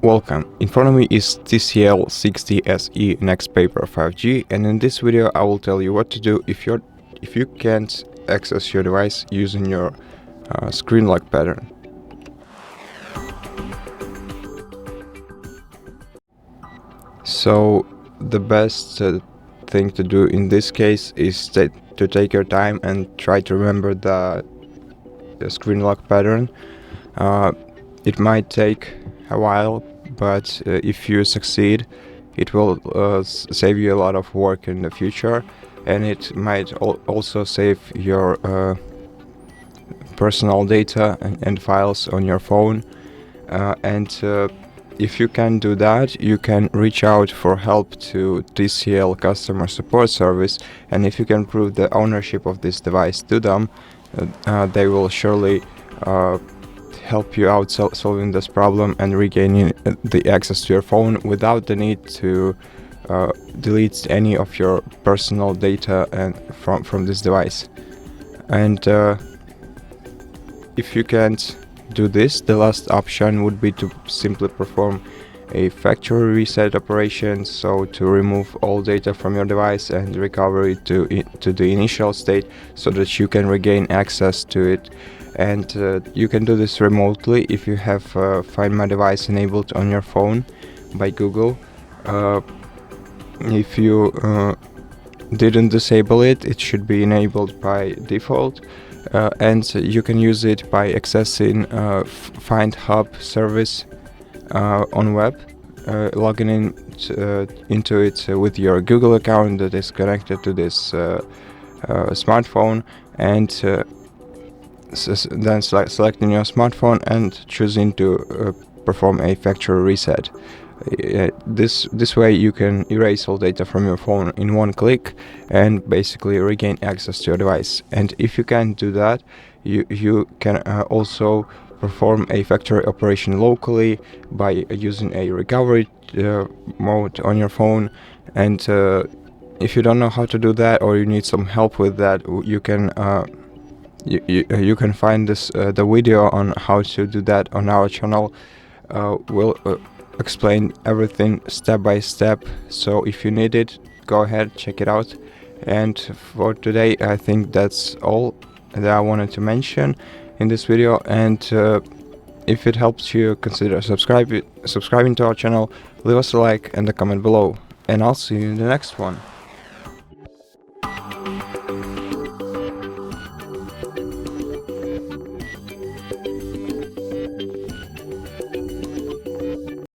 Welcome, in front of me is TCL 60 SE NXTpaper 5G, and in this video I will tell you what to do if you can't access your device using your screen lock pattern. So the best thing to do in this case is to take your time and try to remember the screen lock pattern. It might take a while, but if you succeed, it will save you a lot of work in the future, and it might also save your personal data and files on your phone. If you can do that, you can reach out for help to TCL customer support service, and if you can prove the ownership of this device to them, they will surely help you out solving this problem and regaining the access to your phone without the need to delete any of your personal data and from this device. And if you can't do this, the last option would be to simply perform a factory reset operation, so to remove all data from your device and recover it to the initial state so that you can regain access to it. And you can do this remotely if you have Find My Device enabled on your phone by Google. If you didn't disable it, it should be enabled by default. And you can use it by accessing Find Hub service on web, logging into it with your Google account that is connected to this smartphone, and then selecting your smartphone and choosing to perform a factory reset. This way you can erase all data from your phone in one click and basically regain access to your device. And if you can't do that, you can also perform a factory operation locally by using a recovery mode on your phone. And if you don't know how to do that, or you need some help with that, you can you can find this the video on how to do that on our channel. We'll explain everything step by step, so if you need it, go ahead, check it out. And for today, I think that's all that I wanted to mention in this video. And if it helps you, consider subscribing to our channel, leave us a like and a comment below, and I'll see you in the next one.